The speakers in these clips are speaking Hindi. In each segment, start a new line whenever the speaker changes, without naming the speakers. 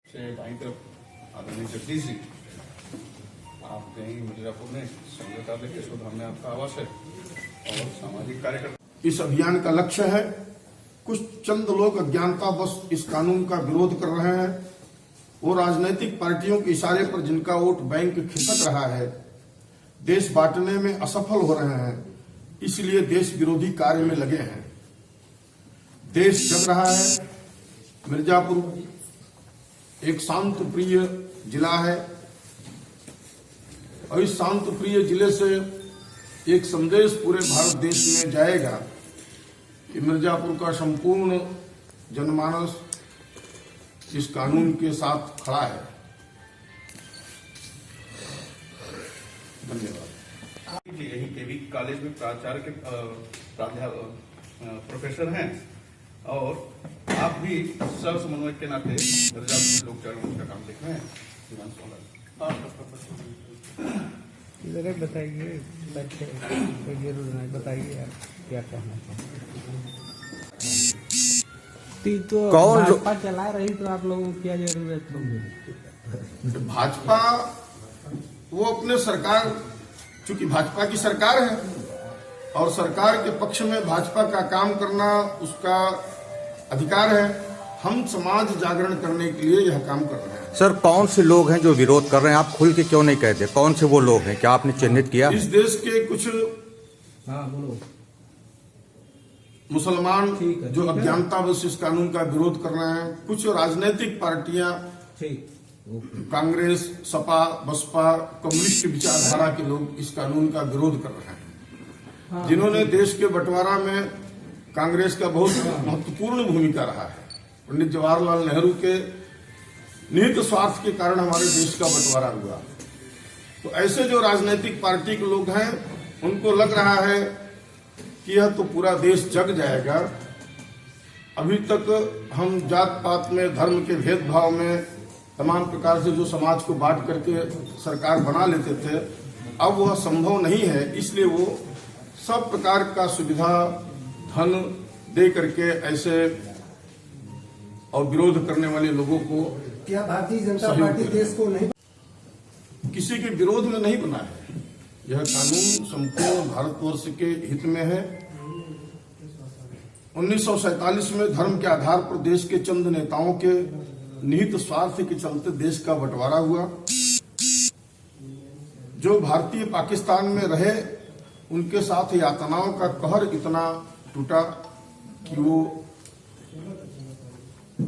से दाई तरफ आदरणीय जगदीश जी, आप कहीं मिर्जापुर में संघता लेके सुधार में आपका आवास है और सामाजिक कार्यकर्ता।
इस अभियान का लक्ष्य है, कुछ चंद लोग अज्ञानतावश इस कानून का विरोध कर रहे हैं। वो राजनीतिक पार्टियों के इशारे पर जिनका वोट बैंक खिसक रहा है, देश बांटने में असफल हो रहे हैं, इसलिए देश विरोधी कार्य में लगे हैं। देश जग रहा है। मिर्जापुर एक शांत प्रिय जिला है और इस शांत प्रिय जिले से एक संदेश पूरे भारत देश में जाएगा कि मिर्जापुर का संपूर्ण जनमानस इस कानून के साथ खड़ा है। धन्यवाद।
यही केवी कॉलेज में प्राचार्य के प्रोफेसर हैं और आप भी सह समन्वयक के नाते मिर्जापुर लोक जागरण का काम देख रहे हैं।
जरा बताइए, बताइए आप क्या कहना चाहते। तो भाजपा चला रही तो आप लोगों को क्या जरूरत होगी?
भाजपा वो अपने सरकार, चूंकि भाजपा की सरकार है और सरकार के पक्ष में भाजपा का काम करना उसका अधिकार है। हम समाज जागरण करने के लिए यह काम कर रहे हैं।
सर, कौन से लोग हैं जो विरोध कर रहे हैं? आप खुल के क्यों नहीं कहते कौन से वो लोग हैं? क्या आपने चिन्हित किया?
इस देश के कुछ मुसलमान जो अज्ञानतावश इस कानून का विरोध कर रहे हैं, कुछ राजनीतिक पार्टियां, कांग्रेस, सपा, बसपा, कम्युनिस्ट विचारधारा के लोग इस कानून का विरोध कर रहे हैं, जिन्होंने देश के बंटवारा में कांग्रेस का बहुत महत्वपूर्ण भूमिका रहा है। पंडित जवाहरलाल नेहरू के निहित स्वार्थ के कारण हमारे देश का बंटवारा हुआ। तो ऐसे जो राजनीतिक पार्टी के लोग हैं, उनको लग रहा है कि यह तो पूरा देश जग जाएगा। अभी तक हम जात पात में, धर्म के भेदभाव में, तमाम प्रकार से जो समाज को बांट करके सरकार बना लेते थे, अब वह संभव नहीं है। इसलिए वो सब प्रकार का सुविधा, धन दे करके ऐसे और विरोध करने वाले लोगों को,
क्या भारतीय जनता पार्टी देश को नहीं,
किसी के विरोध में नहीं बना है। यह कानून संपूर्ण भारतवर्ष के हित में है। 1947 में धर्म के आधार पर देश के चंद नेताओं के निहित स्वार्थ के चलते देश का बंटवारा हुआ। जो भारतीय पाकिस्तान में रहे, उनके साथ यातनाओं का कहर इतना टूटा कि वो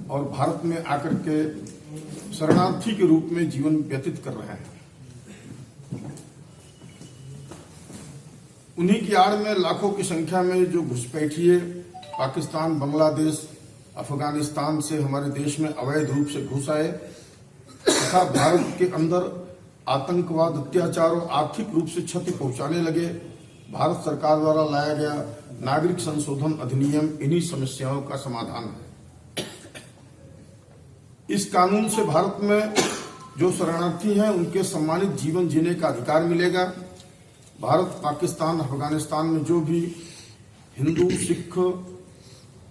और भारत में आकर के शरणार्थी के रूप में जीवन व्यतीत कर रहे हैं। उन्हीं की आड़ में लाखों की संख्या में जो घुसपैठिए पाकिस्तान, बांग्लादेश, अफगानिस्तान से हमारे देश में अवैध रूप से घुस आए तथा भारत के अंदर आतंकवाद, अत्याचार और आर्थिक रूप से क्षति पहुंचाने लगे। भारत सरकार द्वारा लाया गया नागरिक संशोधन अधिनियम इन्हीं समस्याओं का समाधान है। इस कानून से भारत में जो शरणार्थी हैं, उनके सम्मानित जीवन जीने का अधिकार मिलेगा। भारत, पाकिस्तान, अफगानिस्तान में जो भी हिंदू, सिख,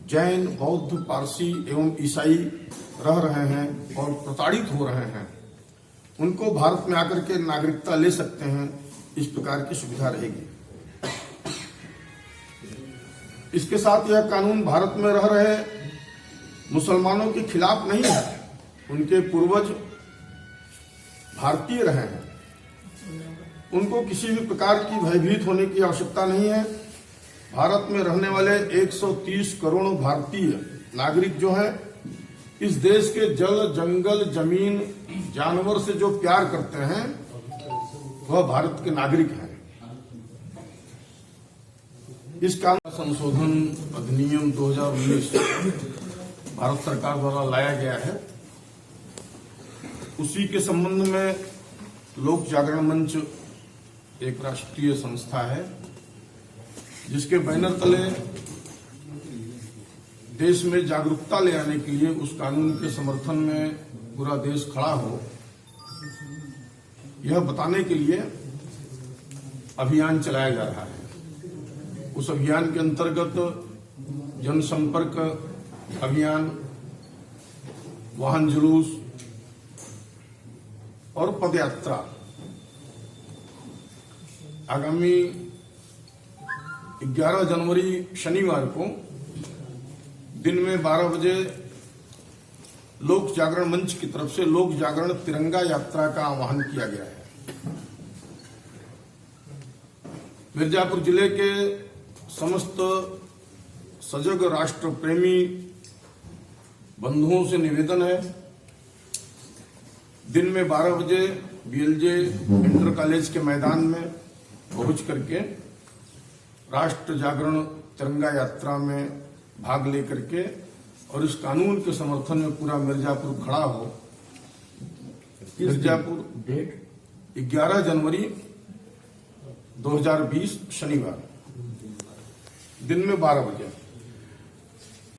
जैन, बौद्ध, पारसी एवं ईसाई रह रहे हैं और प्रताड़ित हो रहे हैं, उनको भारत में आकर के नागरिकता ले सकते हैं। इस प्रकार की सुविधा रहेगी। इसके साथ यह कानून भारत में रह रहे मुसलमानों के खिलाफ नहीं है। उनके पूर्वज भारतीय रहे हैं, उनको किसी भी प्रकार की भयभीत होने की आवश्यकता नहीं है। भारत में रहने वाले 130 करोड़ भारतीय नागरिक जो हैं, इस देश के जल, जंगल, जमीन, जानवर से जो प्यार करते हैं, वह भारत के नागरिक हैं। इस कानून संशोधन अधिनियम 2019 भारत सरकार द्वारा लाया गया है। उसी के संबंध में लोक जागरण मंच एक राष्ट्रीय संस्था है, जिसके बैनर तले देश में जागरूकता ले आने के लिए, उस कानून के समर्थन में पूरा देश खड़ा हो, यह बताने के लिए अभियान चलाया जा रहा है। उस अभियान के अंतर्गत जनसंपर्क अभियान, वाहन जुलूस, और पदयात्रा आगामी 11 जनवरी शनिवार को दिन में 12 बजे लोक जागरण मंच की तरफ से लोक जागरण तिरंगा यात्रा का आह्वान किया गया है। मिर्जापुर जिले के समस्त सजग राष्ट्र प्रेमी बंधुओं से निवेदन है, दिन में 12 बजे बीएलजे इंटर कॉलेज के मैदान में पहुंच करके राष्ट्र जागरण तिरंगा यात्रा में भाग लेकर के और इस कानून के समर्थन में पूरा मिर्जापुर खड़ा हो। मिर्जापुर डेट 11 जनवरी 2020 शनिवार दिन में 12 बजे।